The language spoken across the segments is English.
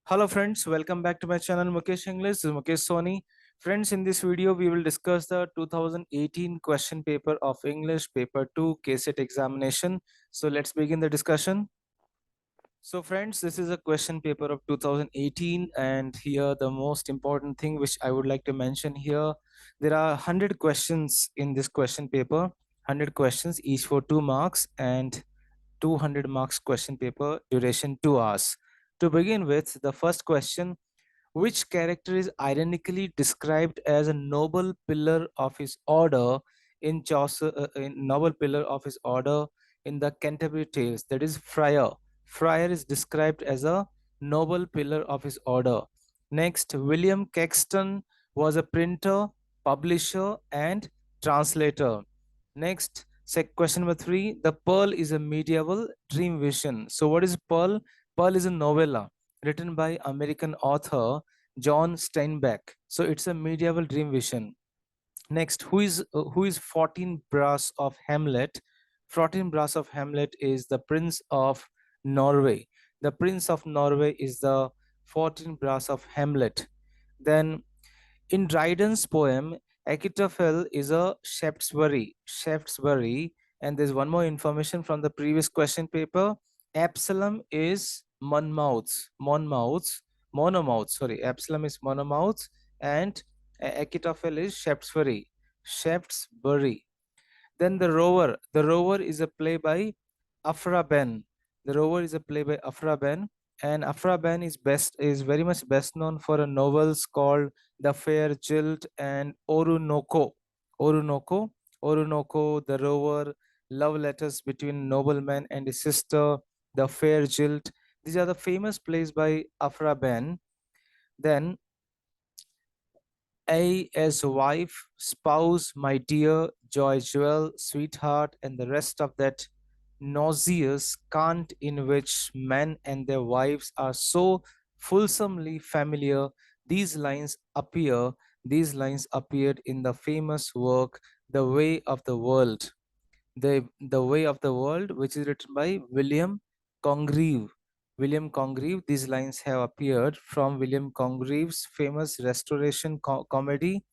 Hello friends, welcome back to my channel Mukesh English. This is Mukesh Soni. Friends, in this video we will discuss the 2018 question paper of English paper 2 KSET examination. So let's begin the discussion. So friends, this is a question paper of 2018, and here the most important thing which I would like to mention here, there are 100 questions in this question paper, 100 questions each for 2 marks, and 200 marks question paper, duration 2 hours. To begin with, the first question: which character is ironically described as a noble pillar of his order in Chaucer, in noble pillar of his order in the Canterbury Tales? That is Friar. Friar is described as a noble pillar of his order. Next, William Caxton was a printer, publisher, and translator. Next, question number three: the Pearl is a medieval dream vision. So, what is Pearl? Pearl is a novella written by American author John Steinbeck. So it's a medieval dream vision. Next, who is 14 Brass of Hamlet? 14 Brass of Hamlet is the Prince of Norway. The Prince of Norway is the 14 Brass of Hamlet. Then in Dryden's poem, Achitophel is a Shaftesbury. Shaftesbury, and there's one more information from the previous question paper. Absalom is Monomouth. Sorry, Absalom is Monomouth, and Achitophel is Shaftesbury. Shaftesbury. Then the rower is a play by Afra Ben. The rower is a play by Afra Ben, and Afra Ben is very much best known for a novels called The Fair Jilt and Orunoko. Orunoko, Orunoko, The Rower, Love Letters Between Nobleman and His Sister, The Fair Jilt. These are the famous plays by Afra Ben. Then A as wife, spouse, my dear, joy, jewel, sweetheart, and the rest of that nauseous cant in which men and their wives are so fulsomely familiar. These lines appear, these lines appeared in the famous work The Way of the World. The Way of the World, which is written by William Congreve. William Congreve. These lines have appeared from William Congreve's famous restoration comedy,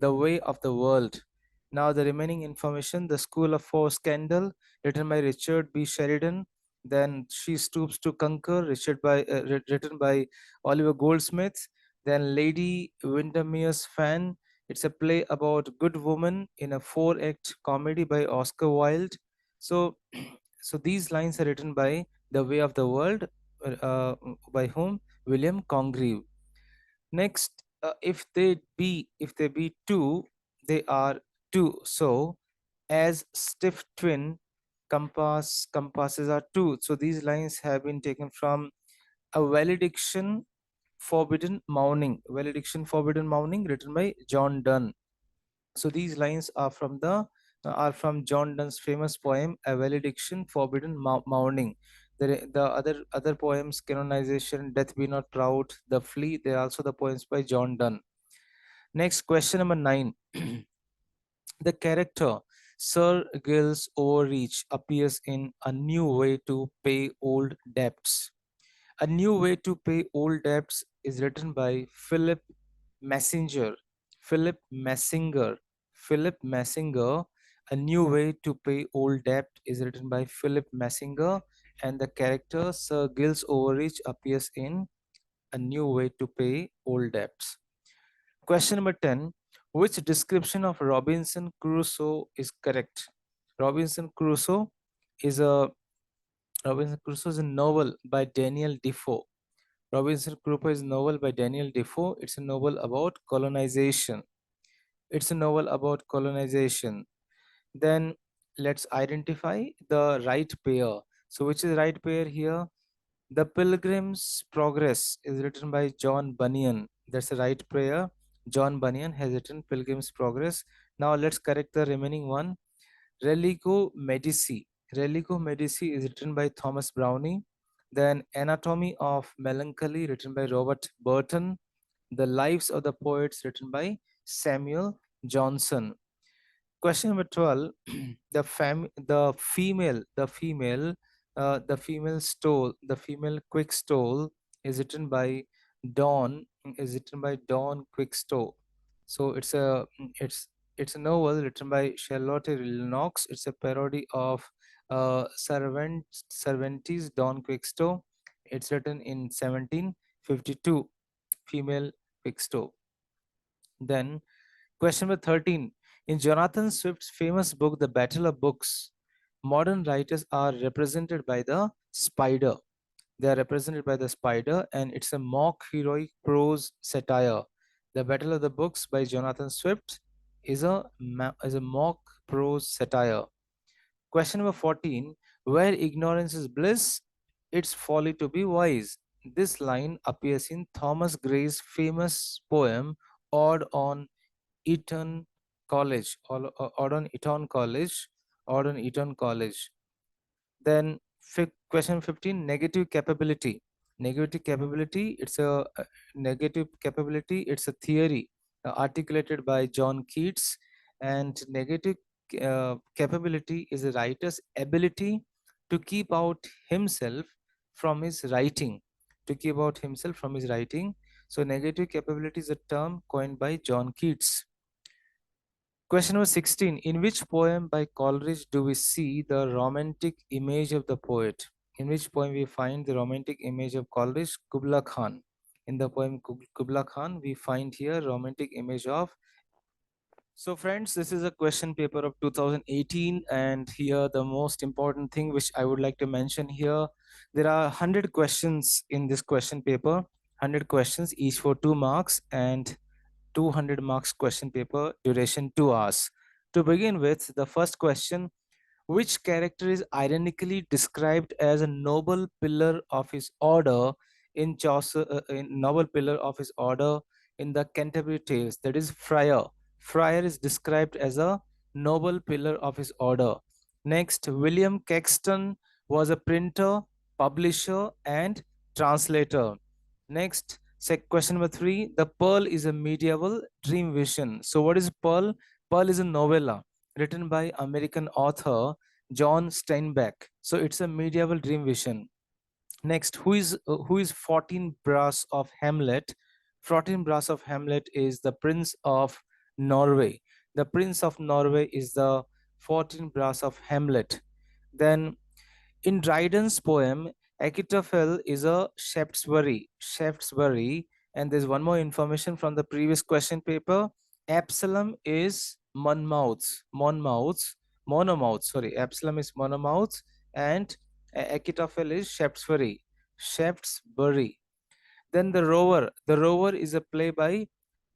The Way of the World. Now, the remaining information: The School of Four Scandal, written by Richard B. Sheridan. Then She Stoops to Conquer, written by Oliver Goldsmith. Then Lady Windermere's Fan. It's a play about good woman in a four-act comedy by Oscar Wilde. So, so these lines are written by The Way of the World, uh, by whom? William Congreve. Next, if they be two, they are two. So as stiff twin, compasses are two. So these lines have been taken from a valediction forbidden mourning. Valediction forbidden mourning, written by John Donne. So these lines are from John Donne's famous poem A Valediction Forbidden Mourning. The other poems, Canonization, Death Be Not Proud, The Flea, they are also the poems by John Donne. Next, question number 9. The character Sir Gill's Overreach appears in A New Way to Pay Old Debts. A New Way to Pay Old Debts is written by Philip Messenger. Philip Messinger. Philip Messinger. A New Way to Pay Old Debt is written by Philip Messinger, and the character Sir Gill's Overreach appears in A New Way to Pay Old Debts. Question number 10. Which description of Robinson Crusoe is correct? Robinson Crusoe is a Robinson Crusoe is a novel by Daniel Defoe. Robinson Crusoe is a novel by Daniel Defoe. It's a novel about colonization. It's a novel about colonization. Then let's identify the right pair. So which is the right pair here? The Pilgrim's Progress is written by John Bunyan. That's the right pair. John Bunyan has written Pilgrim's Progress. Now let's correct the remaining one. Religo Medici. Religo Medici is written by Thomas Browning. Then Anatomy of Melancholy, written by Robert Burton. The Lives of the Poets, written by Samuel Johnson. Question number 12. The female quick stole is written by Don Don Quickstow. So it's a novel written by Charlotte Lennox. It's a parody of Cervantes' Don Quickstow. It's written in 1752. Female Quickstow. Then question number 13. In Jonathan Swift's famous book, The Battle of Books, modern writers are represented by the spider. They are represented by the spider, and it's a mock heroic prose satire. The Battle of the Books by Jonathan Swift is a mock prose satire. Question number 14. Where ignorance is bliss, it's folly to be wise. This line appears in Thomas Gray's famous poem, Ode on Eton College, Ode on Eton College, Ode on Eton College. Then question 15, negative capability. Negative capability, it's a theory articulated by John Keats, and negative capability is a writer's ability to keep out himself from his writing, So negative capability is a term coined by John Keats. Question number 16. In which poem by Coleridge do we see the romantic image of the poet? In which poem we find the romantic image of Coleridge? Kubla Khan. In the poem Kubla Khan, we find here romantic image of. So friends, this is a question paper of 2018, and here the most important thing which I would like to mention here, there are 100 questions in this question paper, 100 questions each for 2 marks, and 200 marks question paper, duration 2 hours. To begin with, the first question, which character is ironically described as a noble pillar of his order in Chaucer, in noble pillar of his order in the Canterbury Tales? That is Friar. Friar is described as a noble pillar of his order. Next, William Caxton was a printer, publisher, and translator. Next, question number 3. The Pearl is a medieval dream vision. So, what is Pearl? Pearl is a novella written by American author John Steinbeck. So, it's a medieval dream vision. Next, who is 14 Brass of Hamlet? 14 Brass of Hamlet is the Prince of Norway. The Prince of Norway is the 14 Brass of Hamlet. Then in Dryden's poem, Achitophel is a Shaftesbury, and there's one more information from the previous question paper. Absalom is Monomouth. Sorry, Absalom is Monomouth, and Achitophel is Shaftesbury. Then The Rover is a play by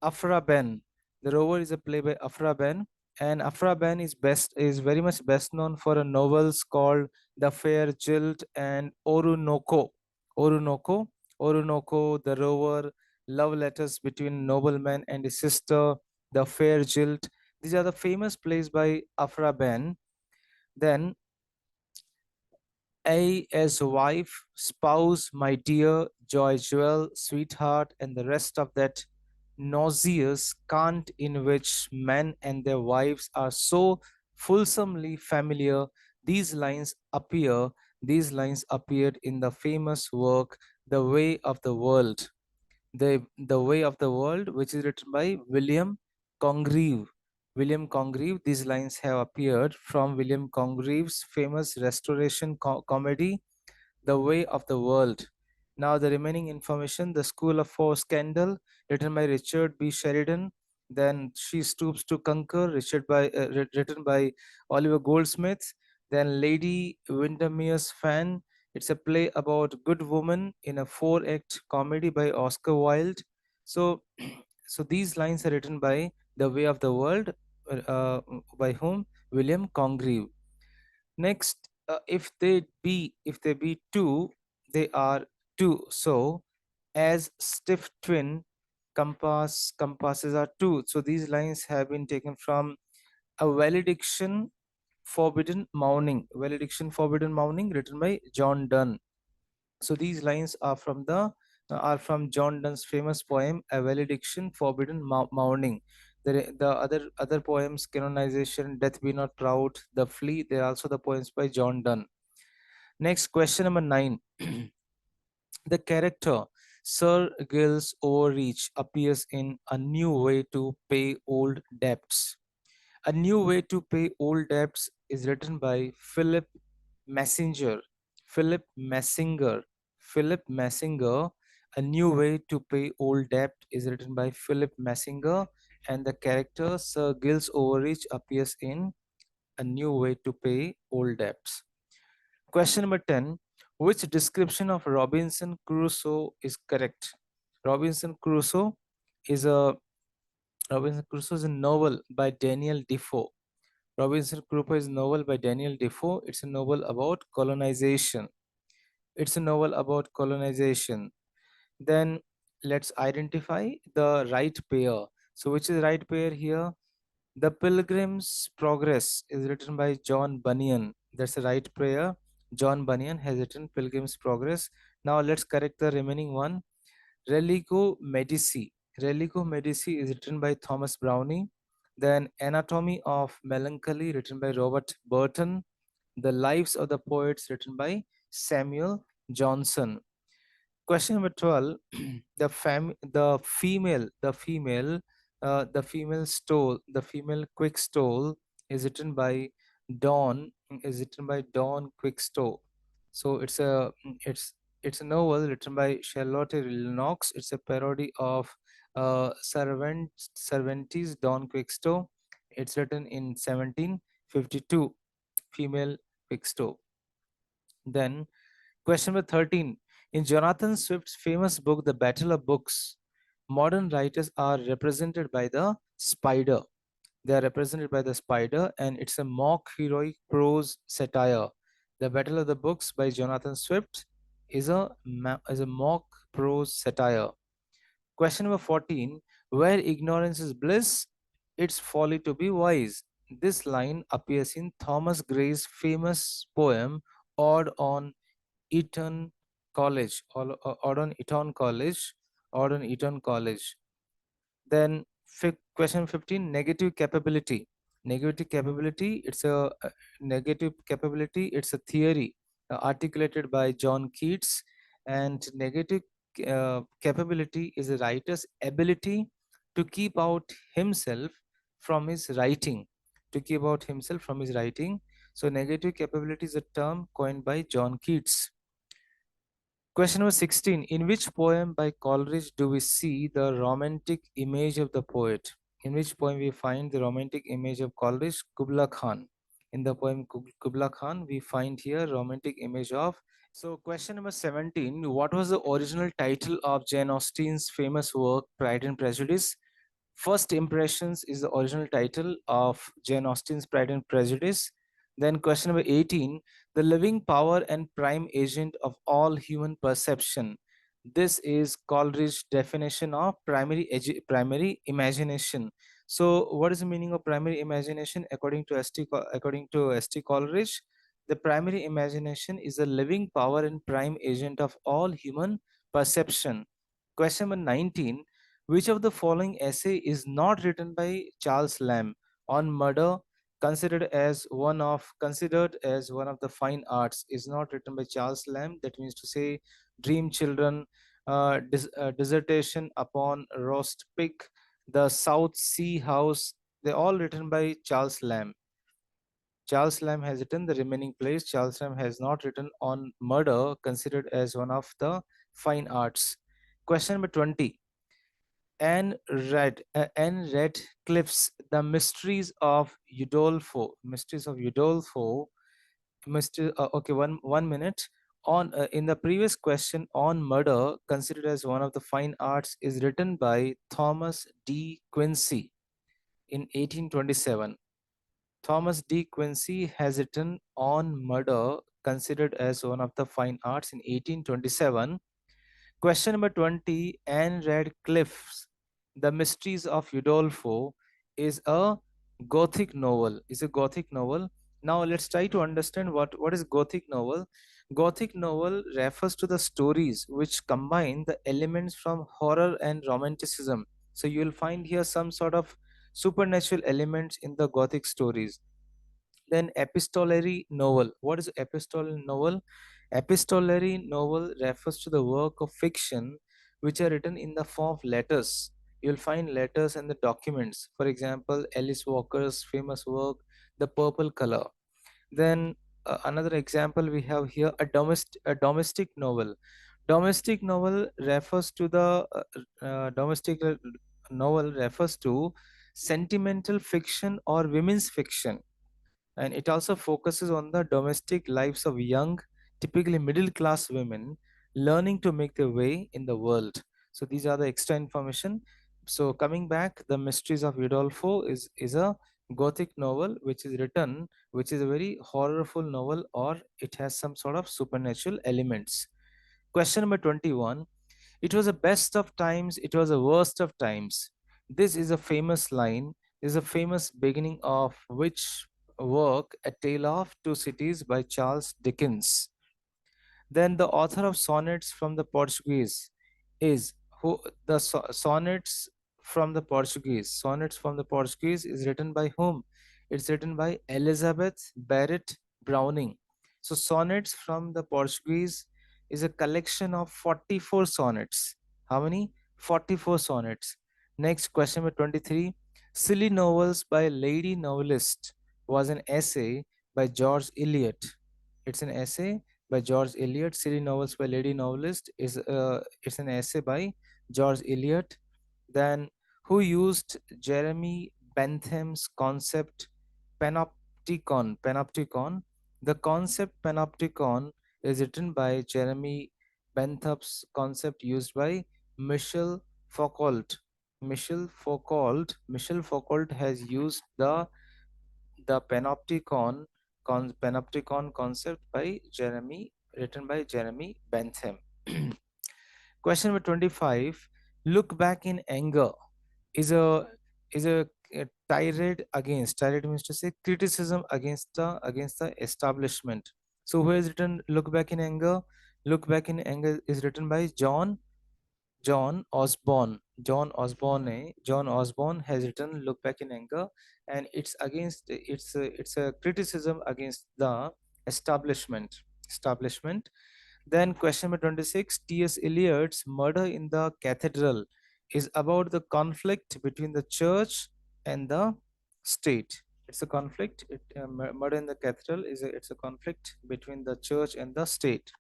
Afra Ben. The Rover is a play by Afra Ben, and Afra Ben is very much best known for a novels called The Fair Jilt and Orunoko. Orunoko, Orunoko, The Rover, Love Letters Between Nobleman and His Sister, The Fair Jilt. These are the famous plays by Afra Ben. Then A as wife, spouse, my dear, joy, jewel, sweetheart, and the rest of that nauseous cant in which men and their wives are so fulsomely familiar. These lines appear, these lines appeared in the famous work The Way of the World. The Way of the World, which is written by William Congreve. William Congreve, these lines have appeared from William Congreve's famous restoration comedy, The Way of the World. Now, the remaining information, The School of Four Scandal, written by Richard B. Sheridan. Then She Stoops to Conquer, written by Oliver Goldsmith. Then Lady Windermere's Fan. It's a play about good woman in a 4-act comedy by Oscar Wilde. So, so these lines are written by The Way of the World, uh, by whom? William Congreve. Next, if they be two, they are two. So as stiff twin compasses are two. So these lines have been taken from a valediction forbidden mourning written by John Donne. So these lines are from John Donne's famous poem A Valediction Forbidden Mourning. The other poems, Canonization, Death Be Not Proud, The Flea, they're also the poems by John Donne. Next, question number 9. The character. Sir Gill's overreach appears in A New Way to Pay Old Debts. A New Way to Pay Old Debts is written by Philip Messenger. Philip Messinger. Philip Messinger. A New Way to Pay Old Debt is written by Philip Messinger, and the character Sir Gill's overreach appears in A New Way to Pay Old Debts. Question number 10. Which description of Robinson Crusoe is correct? Robinson Crusoe is a Robinson Crusoe is a novel by Daniel Defoe. Robinson Crusoe is a novel by Daniel Defoe. It's a novel about colonization. It's a novel about colonization. Then let's identify the right pair. So which is right pair here? The Pilgrim's Progress is written by John Bunyan. That's the right pair. John Bunyan has written Pilgrim's Progress. Now let's correct the remaining one. Religo Medici. Religo Medici is written by Thomas Browne. Then Anatomy of Melancholy, written by Robert Burton. The Lives of the Poets, written by Samuel Johnson. Question number 12. The female quick stole Dawn is written by Dawn Quickstow. So it's a novel written by Charlotte Lennox. It's a parody of Cervantes' Don Quickstow. It's written in 1752. Female Quickstow. Then question number 13. In Jonathan Swift's famous book, The Battle of Books, modern writers are represented by the spider. They are represented by the spider, and it's a mock heroic prose satire. The Battle of the Books by Jonathan Swift is a mock prose satire. Question number 14. Where ignorance is bliss, it's folly to be wise. This line appears in Thomas Gray's famous poem, Ode on Eton College, Ode on Eton College, Ode on Eton College. Then question 15, negative capability. Negative capability, it's a theory articulated by John Keats, and negative capability is a writer's ability to keep out himself from his writing, to keep out himself from his writing. So negative capability is a term coined by John Keats. Question number 16. In which poem by Coleridge do we see the romantic image of the poet? In which poem we find the romantic image of Coleridge? Kubla Khan. In the poem Kubla Khan, we find here romantic image of. So question number 17. What was the original title of Jane Austen's famous work, Pride and Prejudice? First Impressions is the original title of Jane Austen's Pride and Prejudice. Then question number 18, the living power and prime agent of all human perception. This is Coleridge's definition of primary imagination. So what is the meaning of primary imagination according to S.T. Coleridge? The primary imagination is the living power and prime agent of all human perception. Question number 19, which of the following essay is not written by Charles Lamb? On murder, considered as one of the fine arts, is not written by Charles Lamb. That means to say Dream Children, Dissertation upon Roast Pig, The South Sea House, they're all written by Charles Lamb. Charles Lamb has written the remaining plays. Charles Lamb has not written on murder, considered as one of the fine arts. Question number 20. Anne Radcliffe's The Mysteries of Udolpho. Mysteries of Udolpho. Okay, one minute. On In the previous question on murder, considered as one of the fine arts, is written by Thomas D. Quincy in 1827. Thomas D. Quincy has written on murder, considered as one of the fine arts in 1827. Question number 20, Anne Radcliffe's The Mysteries of Udolpho is a Gothic novel. Is a Gothic novel. Now let's try to understand what is Gothic novel. Gothic novel refers to the stories which combine the elements from horror and romanticism. So you will find here some sort of supernatural elements in the Gothic stories. Then epistolary novel. What is epistolary novel? Epistolary novel refers to the work of fiction which are written in the form of letters. You'll find letters in the documents. For example, Alice Walker's famous work, The Purple Color. Then another example we have here, a domestic novel. Domestic novel refers to the domestic novel refers to sentimental fiction or women's fiction, and it also focuses on the domestic lives of young, typically middle class women learning to make their way in the world. So these are the extra information. So coming back, The Mysteries of Udolpho is a gothic novel which is a very horrorful novel, or it has some sort of supernatural elements. Question number 21. It was the best of times, it was the worst of times. This is a famous line, is a famous beginning of which work, A Tale of Two Cities by Charles Dickens. Then the author of sonnets from the Portuguese is who the sonnets from the Portuguese. Sonnets from the Portuguese is written by whom? It's written by Elizabeth Barrett Browning. So sonnets from the Portuguese is a collection of 44 sonnets. How many? 44 sonnets. Next, question number 23. Silly Novels by Lady Novelist was an essay by George Eliot. It's an essay by George Eliot. Silly Novels by Lady Novelist is it's an essay by George Eliot. Then who used Jeremy Bentham's concept panopticon? Panopticon. The concept panopticon is written by Jeremy Bentham's concept used by Michel Foucault. Michel Foucault has used the panopticon concept by Jeremy, written by Jeremy Bentham. Question number 25. Look back in anger is a tirade means to say criticism against the establishment. So who has written Look Back in Anger? Look Back in Anger is written by John Osborne. John Osborne has written Look Back in Anger, and it's a criticism against the establishment. Establishment. Then question number 26. T.S. Eliot's Murder in the Cathedral is about the conflict between the church and the state. It's a conflict. Murder in the Cathedral it's a conflict between the church and the state.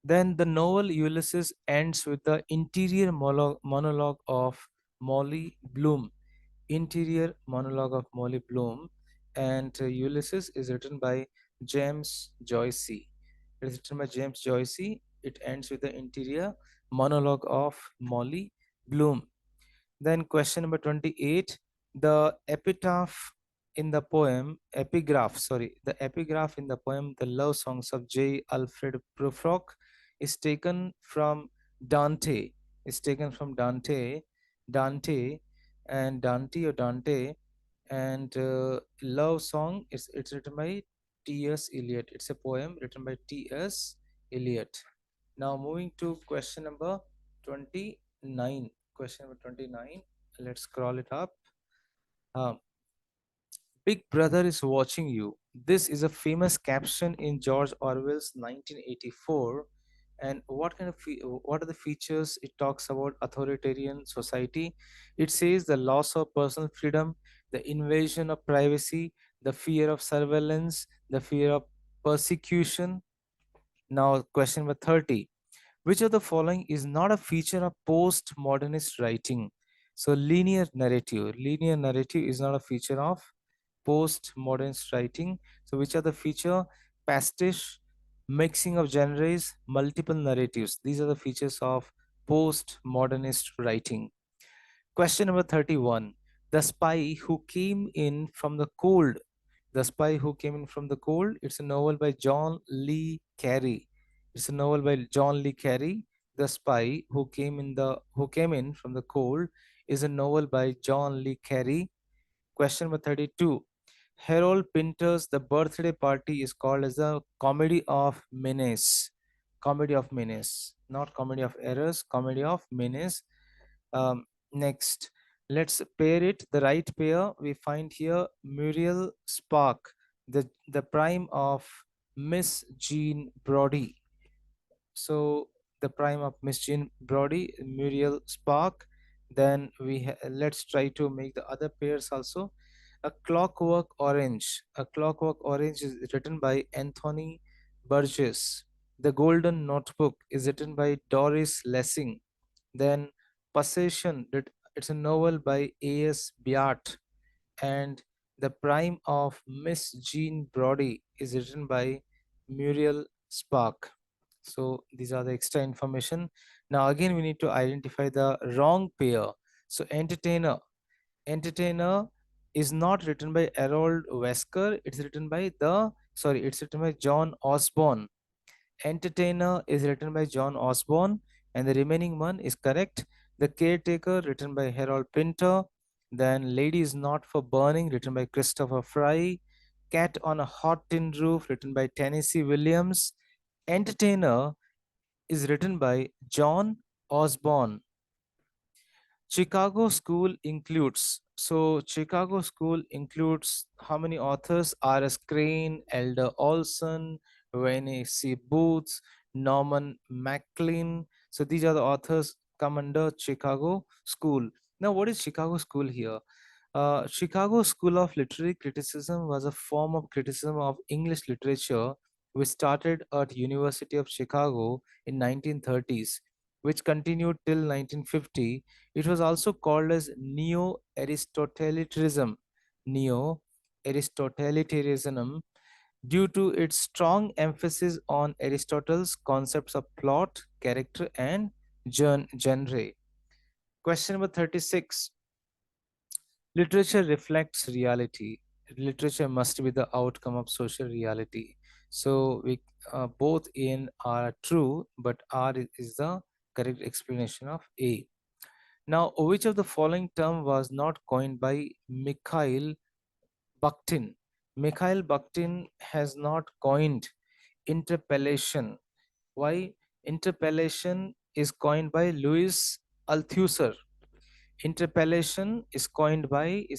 Then the novel Ulysses ends with the interior monologue of Molly Bloom. Interior monologue of Molly Bloom, and Ulysses is written by James Joyce. It is written by James Joyce. It ends with the interior monologue of Molly Bloom. Then question number 28. The epitaph in the poem, epigraph, sorry, the epigraph in the poem, The Love Songs of J. Alfred Prufrock is taken from Dante. Is taken from Dante, and Dante, and Love Song it's written by T.S. Eliot. It's a poem written by T.S. Eliot. Now moving to question number 29. Question number 29. Let's scroll it up. Um, Big Brother is watching you. This is a famous caption in George Orwell's 1984. And what are the features it talks about authoritarian society? It says the loss of personal freedom, the invasion of privacy, the fear of surveillance, the fear of persecution. Now, question number 30. Which of the following is not a feature of postmodernist writing? So linear narrative is not a feature of postmodernist writing. So which are the feature? Pastiche, mixing of genres, multiple narratives. These are the features of postmodernist writing. Question number 31. The Spy Who Came In From the Cold. The Spy Who Came In From the Cold. It's a novel by John Le Carey. It's a novel by John Le Carey. The Spy Who Came In From the Cold is a novel by John Le Carey. Question number 32. Harold Pinter's The Birthday Party is called as a comedy of menace. Comedy of menace, not comedy of errors, comedy of menace. Next, let's pair it. The right pair we find here Muriel Spark, the prime of Miss Jean Brodie. So The Prime of Miss Jean Brodie, Muriel Spark. Then let's try to make the other pairs also. A Clockwork Orange. A Clockwork Orange is written by Anthony Burgess. The Golden Notebook is written by Doris Lessing. Then Possession, it's a novel by A.S. Byatt. And The Prime of Miss Jean Brodie is written by Muriel Spark. So these are the extra information. Now again we need to identify the wrong pair. So entertainer is not written by Harold Wesker. It's written by John Osborne. Entertainer is written by John Osborne, and the remaining one is correct. The Caretaker, written by Harold Pinter. Then Lady is Not for Burning, written by Christopher Fry. Cat on a Hot Tin Roof, written by Tennessee Williams. Entertainer is written by John Osborne. Chicago School includes how many authors? R.S. Crane, Elder Olson, Wayne C. Booth, Norman Maclean. So these are the authors come under Chicago School. Now, what is Chicago School here? Chicago School of Literary Criticism was a form of criticism of English literature which started at University of Chicago in 1930s, which continued till 1950. It was also called as Neo-Aristotelianism, Neo-Aristotelianism, due to its strong emphasis on Aristotle's concepts of plot, character, and genre. Question number 36. Literature reflects reality. Literature must be the outcome of social reality. So we both in are true, but R is the correct explanation of A. Now, which of the following term was not coined by Mikhail Bakhtin? Mikhail Bakhtin has not coined interpellation. Why? Interpellation is coined by Louis Althusser. Interpellation is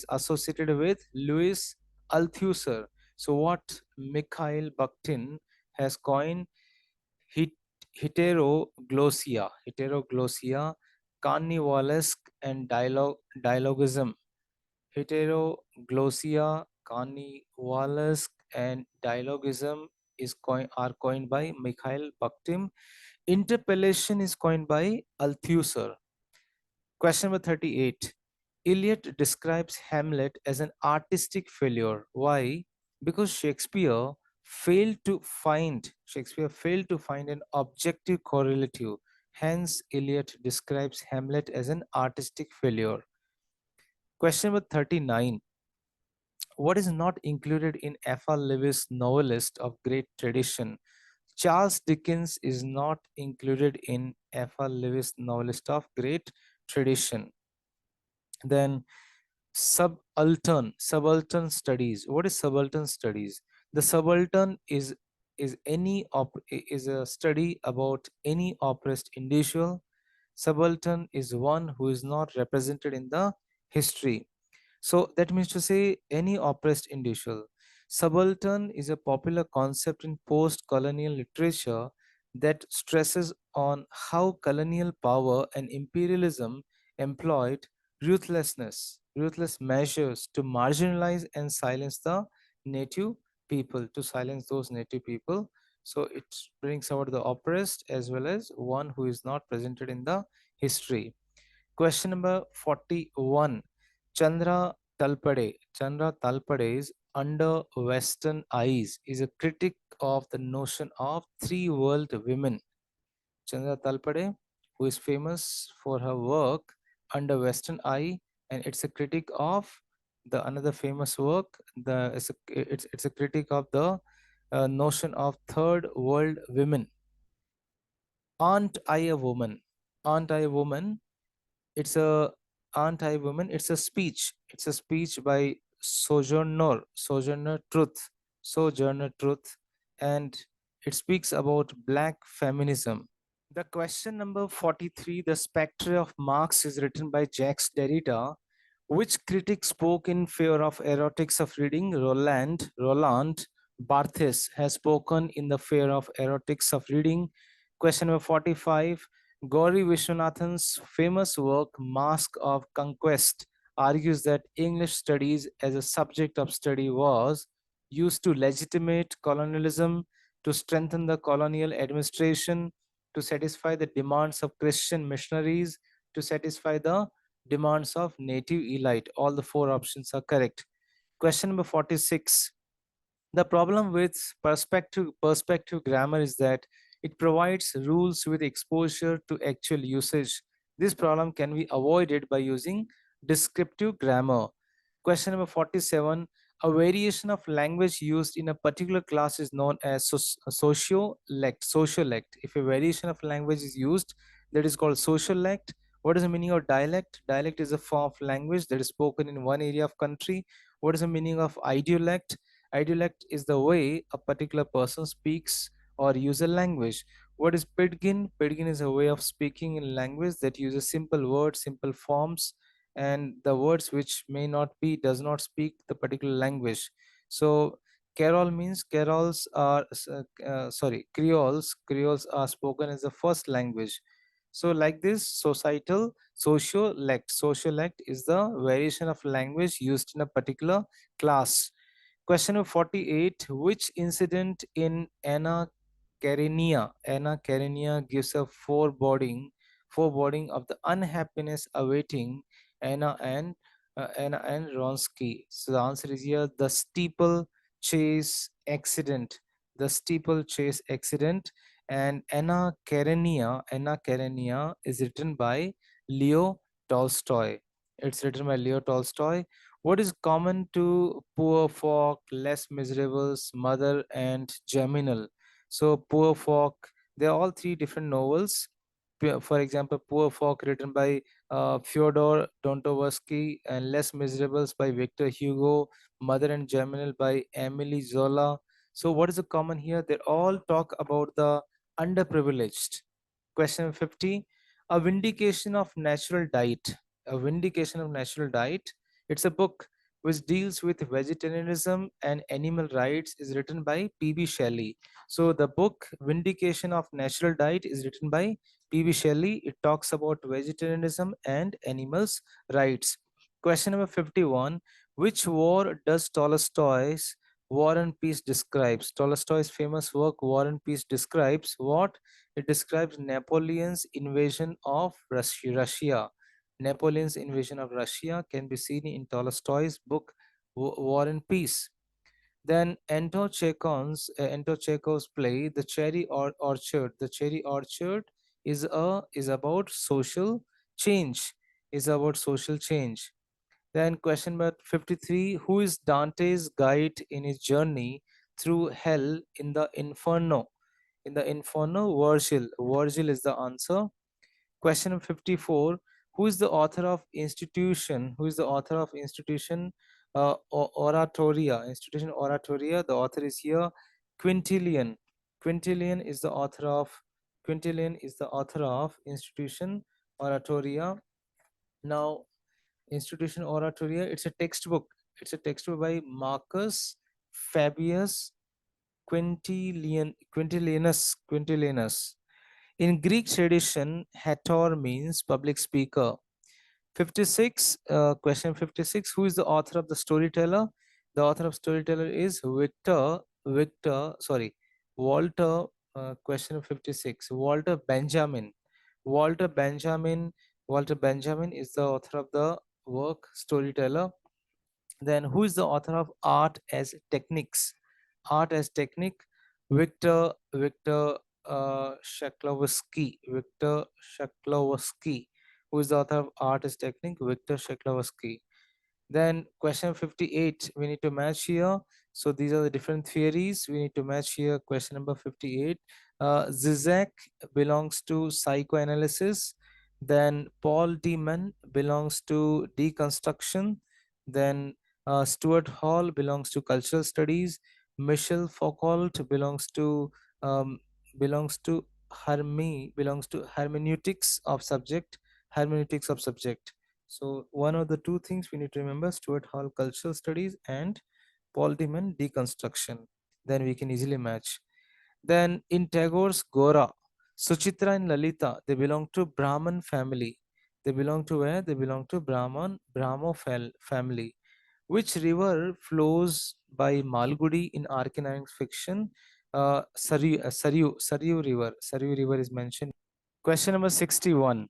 associated with Louis Althusser. So what Mikhail Bakhtin has coined? Heteroglossia, carnivalesque, and dialogism. Heteroglossia, carnivalesque, and dialogism are coined by Mikhail Bakhtin. Interpellation is coined by Althusser. Question number 38. Eliot describes Hamlet as an artistic failure. Why? Because Shakespeare failed to find an objective correlative. Hence, Eliot describes Hamlet as an artistic failure. Question number 39. What is not included in F.R. Lewis' novelist of great tradition? Charles Dickens is not included in F.R. Lewis' novelist of great tradition. Then subaltern studies. What is subaltern studies? The subaltern is a study about any oppressed individual. Subaltern is one who is not represented in the history. So that means to say any oppressed individual. Subaltern is a popular concept in post-colonial literature that stresses on how colonial power and imperialism employed ruthless measures to marginalize and silence the native to silence those native people. So it brings out the oppressed as well as one who is not presented in the history. Question number 41. Chandra Talpade's Under Western Eyes is a critic of the notion of three world women. Chandra Talpade, who is famous for her work Under Western Eye, and it's a critic of the another famous work. It's a critic of the notion of third world women. Aren't I a Woman? Aren't I a Woman? It's a Aren't I a Woman? It's a speech. It's a speech by Sojourner Truth, and it speaks about black feminism. The question number 43, The Spectre of Marx, is written by Jacques Derrida. Which critic spoke in favor of erotics of reading? Roland Barthes has spoken in the favor of erotics of reading. Question number 45. Gauri Vishwanathan's famous work, Mask of Conquest, argues that English studies as a subject of study was used to legitimate colonialism, to strengthen the colonial administration, to satisfy the demands of Christian missionaries, to satisfy the demands of native elite. All the four options are correct. Question number 46. The problem with perspective grammar is that it provides rules with exposure to actual usage. This problem can be avoided by using descriptive grammar. Question number 47. A variation of language used in a particular class is known as sociolect. Sociolect. If a variation of language is used, that is called sociolect. What is the meaning of dialect? Dialect is a form of language that is spoken in one area of country. What is the meaning of idiolect? Idiolect is the way a particular person speaks or uses a language. What is Pidgin? Pidgin is a way of speaking in language that uses simple words, simple forms, and the words which may not be, does not speak the particular language. So Carol means carols are sorry, Creoles. Creoles are spoken as the first language. So like this, societal sociolect. Sociolect is the variation of language used in a particular class. Question number 48. Which incident in Anna Karenina gives a foreboding of the unhappiness awaiting Anna and Ronsky? So the answer is here, the steeple chase accident. The steeple chase accident. And Anna Karenina is written by Leo Tolstoy. It's written by Leo Tolstoy. What is common to poor folk, less miserables, mother, and germinal? So, poor folk, they're all three different novels. For example, Poor Folk, written by Fyodor Dostoevsky, and Less Miserables by Victor Hugo, Mother and Germinal by Emily Zola. So, what is the common here? They all talk about the underprivileged. Question 50. A Vindication of Natural Diet. A Vindication of Natural Diet. It's a book which deals with vegetarianism and animal rights, is written by P.B. Shelley. So the book Vindication of Natural Diet is written by P.B. Shelley. It talks about vegetarianism and animals' rights. Question number 51. Which war does Tolstoy's War and Peace describes? Tolstoy's famous work War and Peace describes what? It describes Napoleon's invasion of Russia. Napoleon's invasion of Russia can be seen in Tolstoy's book War and Peace. Then Anton Chekhov's play The Orchard. The Cherry Orchard is about social change. Is about social change. Then question number 53. Who is Dante's guide in his journey through hell in the Inferno? In the Inferno, Virgil. Virgil is the answer. Question number 54. Who is the author of Institution? Who is the author of Institution Oratoria? Institution Oratoria. The author is here Quintilian. Quintilian is the author of Quintilian is the author of Institution Oratoria. Now, Institution Oratoria, it's a textbook. It's a textbook by Marcus Fabius Quintilianus. In Greek tradition, Hator means public speaker. 56, question 56. Who is the author of the storyteller? The author of storyteller is Walter, question 56. Walter Benjamin, Walter Benjamin is the author of the work storyteller. Then who is the author of Art as Techniques? Art as Technique, Victor Shklovsky. Victor Shklovsky. Who is the author of Art as Technique? Victor Shklovsky. Then question 58, we need to match here. So these are the different theories. We need to match here. Question number 58. Zizek belongs to psychoanalysis. Then Paul Deman belongs to deconstruction. Then Stuart Hall belongs to cultural studies. Michel Foucault um, belongs to belongs to hermeneutics of subject. So one of the two things we need to remember: Stuart Hall cultural studies and Paul Deman deconstruction. Then we can easily match. Then in Tagore's Gora, Suchitra and Lalita, they belong to Brahman family. They belong to where? They belong to family. Which river flows by Malgudi in Arkanine fiction? Saryu River is mentioned. Question number 61.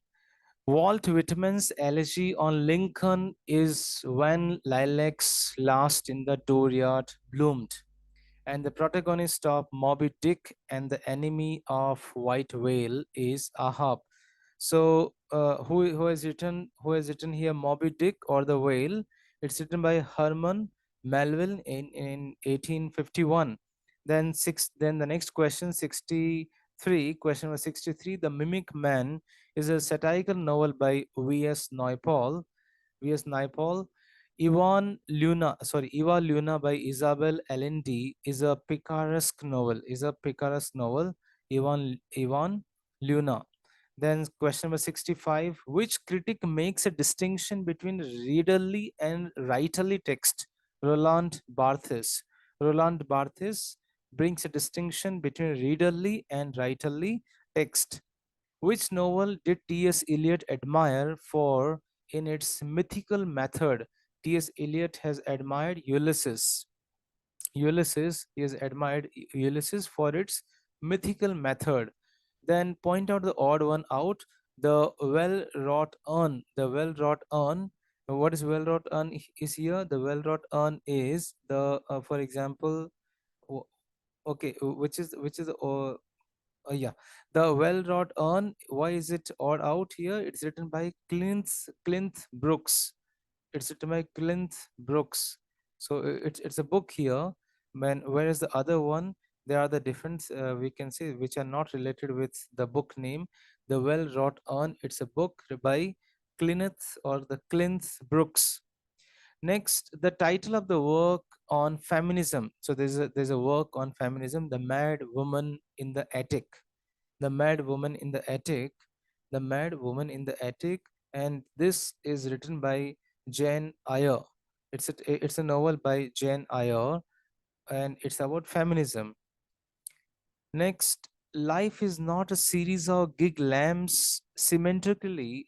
Walt Whitman's elegy on Lincoln is When Lilacs Last in the Dooryard Bloomed, and the protagonist of Moby Dick and the enemy of White Whale is Ahab. So, who has written here Moby Dick or the Whale? It's written by Herman Melville in 1851. Then the next question 63. Question number 63. The Mimic Man is a satirical novel by V.S. Naipaul. Eva Luna by Isabel Allende is a picaresque novel. Ivan Luna. Then question number 65. Which critic makes a distinction between readerly and writerly text? Roland Barthes. Roland Barthes brings a distinction between readerly and writerly text. Which novel did T.S. Eliot admire for in its mythical method? T.S. Eliot has admired Ulysses. He has admired Ulysses for its mythical method. Then point out the odd one out. The well-wrought urn. The well-wrought urn. What is well-wrought urn is here? The well-wrought urn is the, for example, okay, yeah, the well-wrought urn. Why is it odd out here? It's written by Clint Brooks. It's written by Clint Brooks. So it's a book here. Whereas the other one, there are the difference we can say which are not related with the book name. The well-wrought urn. It's a book by Clint Brooks. Next, the title of the work on feminism. So there's a work on feminism, The Mad Woman in the Attic. The Mad Woman in the Attic. The Mad Woman in the Attic, and this is written by Jane Eyre. It's a novel by Jane Eyre, and it's about feminism. Next, life is not a series of gig lamps symmetrically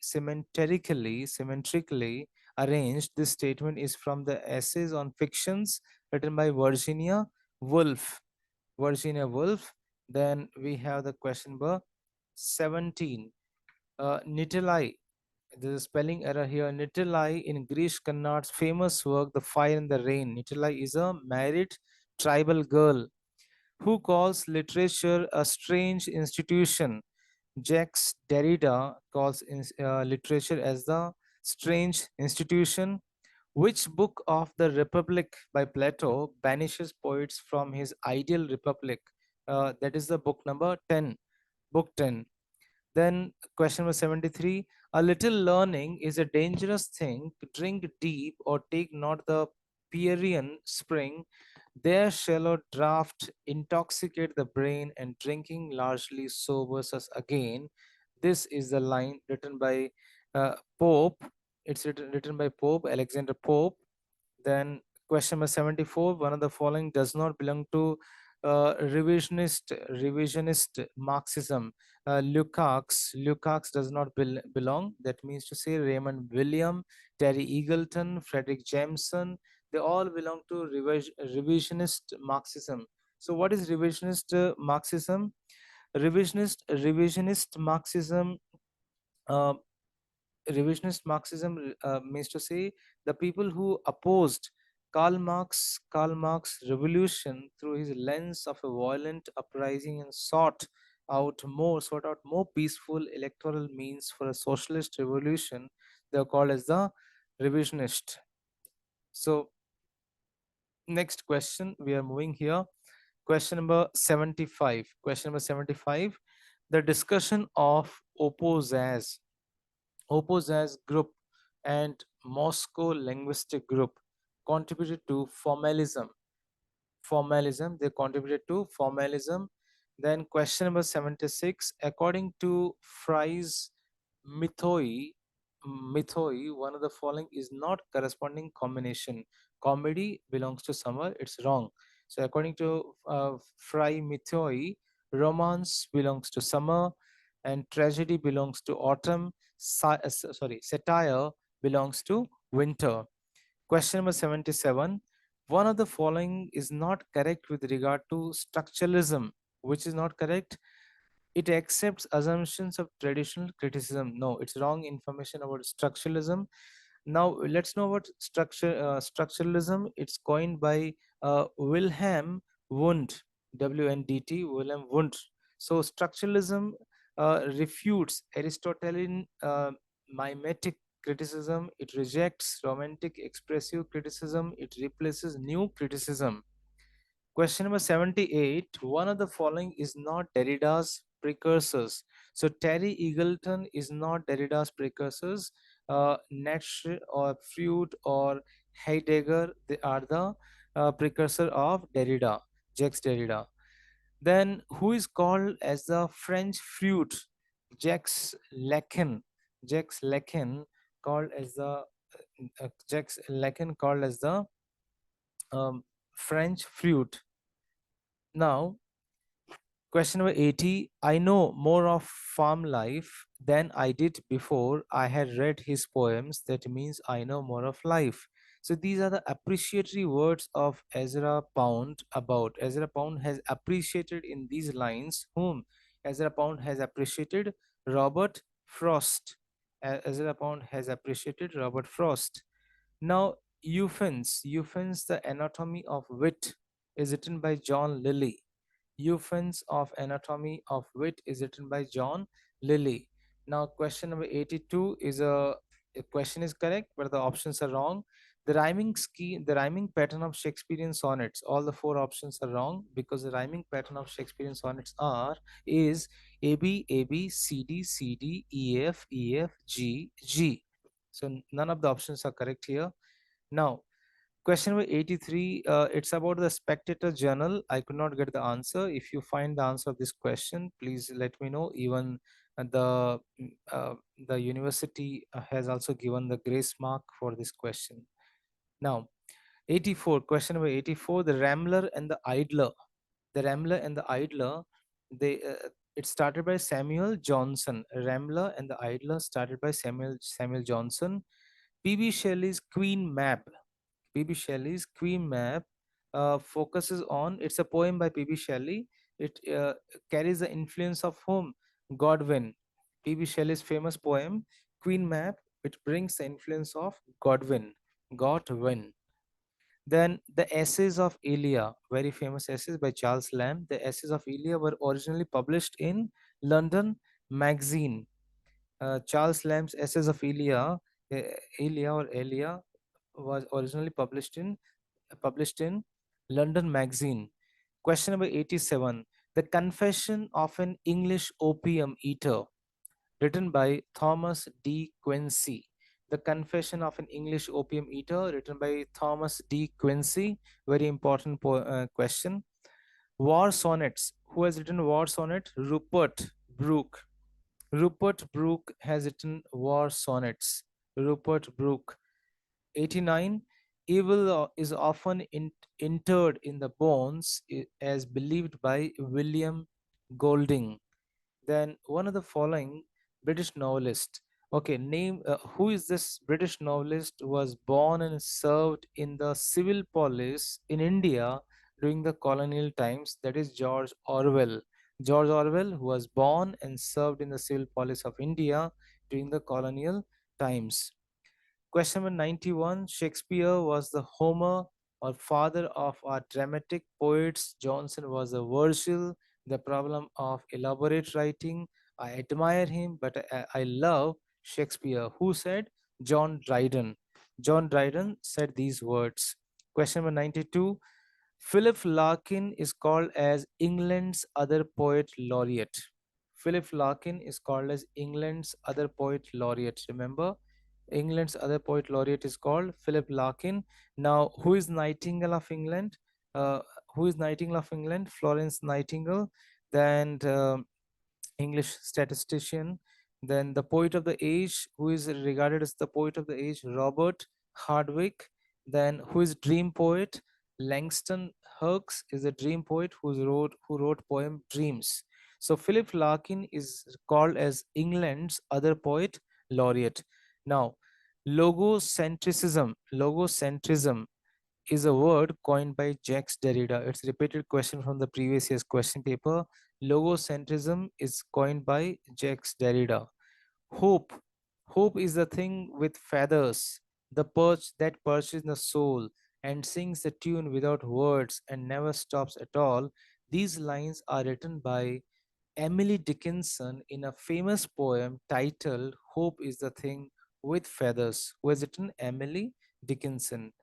arranged. This statement is from the Essays on Fictions written by Virginia Woolf. Virginia Woolf. Then we have the question number 17. Nitalai. There's a spelling error here. Nitalai in Girish Karnad's famous work, The Fire and the Rain. Nitalai is a married tribal girl who calls literature a strange institution. Jacques Derrida calls literature as the strange institution. Which book of the Republic by Plato banishes poets from his ideal republic? That is the book number 10. Book 10. Then question number 73. A little learning is a dangerous thing. Drink deep or take not the Pierian spring. Their shallow draught intoxicate the brain, and drinking largely sobers us again. This is the line written by Pope. It's written by Pope, Alexander Pope. Then question number 74. One of the following does not belong to revisionist Marxism. Lukács does not belong. That means to say Raymond William, Terry Eagleton, Frederick Jameson, they all belong to revisionist Marxism. So what is revisionist Marxism? Revisionist Marxism uh, Revisionist Marxism means to say the people who opposed Karl Marx revolution through his lens of a violent uprising and sought out more peaceful electoral means for a socialist revolution. They are called as the revisionist. So next question, we are moving here. Question number 75. Question number 75. The discussion of Opposas group and Moscow linguistic group contributed to formalism. They contributed to formalism. Then question number 76. According to Fry's mythoi, one of the following is not corresponding combination. Comedy belongs to summer, it's wrong. So according to Fry mythoi, romance belongs to summer, and tragedy belongs to autumn, satire belongs to winter. Question number 77. One of the following is not correct with regard to structuralism. Which is not correct? It accepts assumptions of traditional criticism. No, it's wrong information about structuralism. Now let's know what structuralism. It's coined by Wilhelm Wundt, WNDT, Wilhelm Wundt. So structuralism refutes Aristotelian mimetic criticism. It rejects romantic expressive criticism. It replaces new criticism. Question number 78. One of the following is not Derrida's precursors. So Terry Eagleton is not Derrida's precursors. Nietzsche or Freud or Heidegger, they are the precursor of Derrida, Jacques Derrida. Then who is called as the French Freud? Jacques Lacan. Jacques Lacan called as the Jacques Lacan called as the French Freud. Now, question number 80. I know more of farm life than I did before I had read his poems. That means I know more of life. So these are the appreciatory words of Ezra Pound about. Ezra Pound has appreciated in these lines whom? Ezra Pound has appreciated Robert Frost. Ezra Pound has appreciated Robert Frost. Now, Euphens, the Anatomy of Wit, is written by John Lilly. Euphens of Anatomy of Wit is written by John Lilly. Now, question number 82 is a question is correct, but the options are wrong. The rhyming scheme, the rhyming pattern of Shakespearean sonnets, all the four options are wrong because the rhyming pattern of Shakespearean sonnets is A B A B C D C D E F E F G G. So none of the options are correct here. Now, question number 83, it's about the Spectator Journal. I could not get the answer. If you find the answer of this question, please let me know. Even the university has also given the grace mark for this question. Now, 84, question number 84, the Rambler and the Idler. The Rambler and the Idler, they it started by Samuel Johnson. Rambler and the Idler started by Samuel Johnson. P.B. Shelley's Queen Mab. P.B. Shelley's Queen Mab focuses on, it's a poem by P.B. Shelley. It carries the influence of whom? Godwin. P.B. Shelley's famous poem, Queen Mab, it brings the influence of Godwin. Godwin. Then the Essays of Elia, very famous essays by Charles Lamb. The Essays of Elia were originally published in London Magazine. Charles Lamb's Essays of Elia was originally published in London Magazine. Question number 87. The Confession of an English Opium Eater, written by Thomas D. Quincy. The Confession of an English Opium Eater, written by Thomas D. Quincy. Very important question. War Sonnets. Who has written War Sonnet? Rupert Brooke. Rupert Brooke has written War Sonnets. Rupert Brooke. 89. Evil is often interred in the bones, as believed by William Golding. Then one of the following British novelist. Okay, name who is this British novelist who was born and served in the civil police in India during the colonial times? That is George Orwell. George Orwell, who was born and served in the civil police of India during the colonial times. Question number 91. Shakespeare was the Homer or father of our dramatic poets. Johnson was the Virgil. The problem of elaborate writing. I admire him, but I love Shakespeare. Who said? John Dryden. John Dryden said these words. Question number 92. Philip Larkin is called as England's other poet laureate. Philip Larkin is called as England's other poet laureate. Remember, England's other poet laureate is called Philip Larkin. Now, who is Nightingale of England? Uh, who is Nightingale of England? Florence Nightingale. Then English statistician. Then the poet of the age, who is regarded as the poet of the age, Robert Hardwick. Then who is dream poet? Langston Hughes is a dream poet who wrote poem Dreams. So Philip Larkin is called as England's other poet laureate. Now, logocentrism is a word coined by Jacques Derrida. It's a repeated question from the previous year's question paper. Logocentrism is coined by Jacques Derrida. Hope. Hope is the thing with feathers, the perch that perches in the soul and sings the tune without words and never stops at all. These lines are written by Emily Dickinson in a famous poem titled Hope is the Thing with Feathers. Who has written? Emily Dickinson.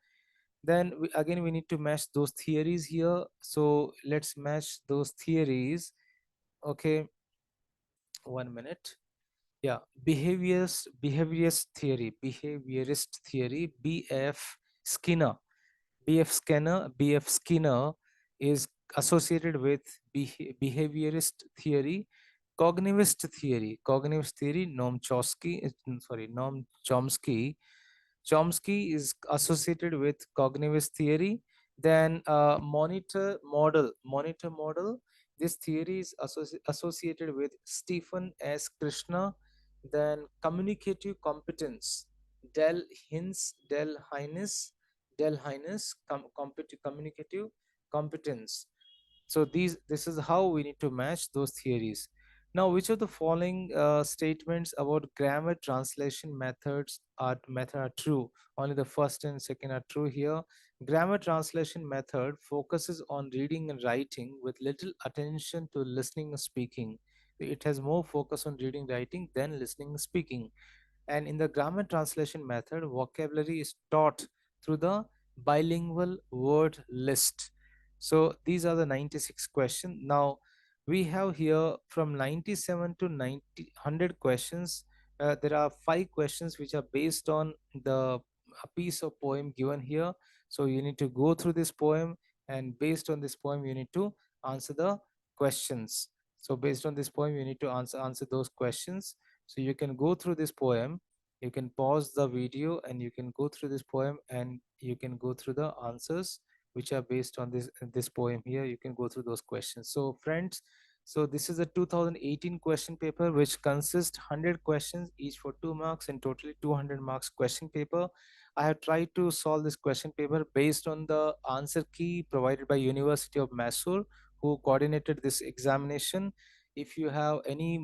Then again, we need to match those theories here. So let's match those theories. Okay, 1 minute. Yeah, behaviorist theory, Skinner. BF Skinner is associated with behaviorist theory. Cognitivist theory, Noam Chomsky. Chomsky is associated with cognitivist theory. Then monitor model. This theory is associated with Stephen S. Krishna. Then communicative competence, Del Hines, Del Hines, communicative competence. So this is how we need to match those theories. Now, which of the following statements about grammar translation method are true? Only the first and second are true here. Grammar translation method focuses on reading and writing with little attention to listening and speaking. It has more focus on reading, writing than listening and speaking. And in the grammar translation method, vocabulary is taught through the bilingual word list. So these are the 96 questions. Now we have here from 97 to 90 100 questions. There are 5 questions which are based on the a piece of poem given here. So you need to go through this poem, and based on this poem you need to answer the questions. So based on this poem you need to answer those questions. So you can go through this poem, you can pause the video, and you can go through this poem, and you can go through the answers which are based on this poem here. You can go through those questions. So friends, so this is a 2018 question paper which consists 100 questions each for 2 marks, and totally 200 marks question paper. I have tried to solve this question paper based on the answer key provided by University of Mysore, who coordinated this examination. If you have any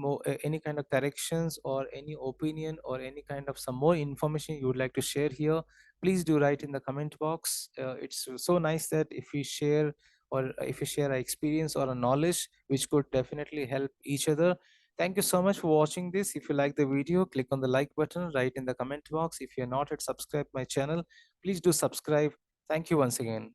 kind of corrections or any opinion or any kind of some more information you would like to share here, please do write in the comment box. It's so nice that if we share, or if you share our experience or a knowledge which could definitely help each other. Thank you so much for watching this. If you like the video, click on the like button, write in the comment box. If you're not yet subscribed my channel, please do subscribe. Thank you once again.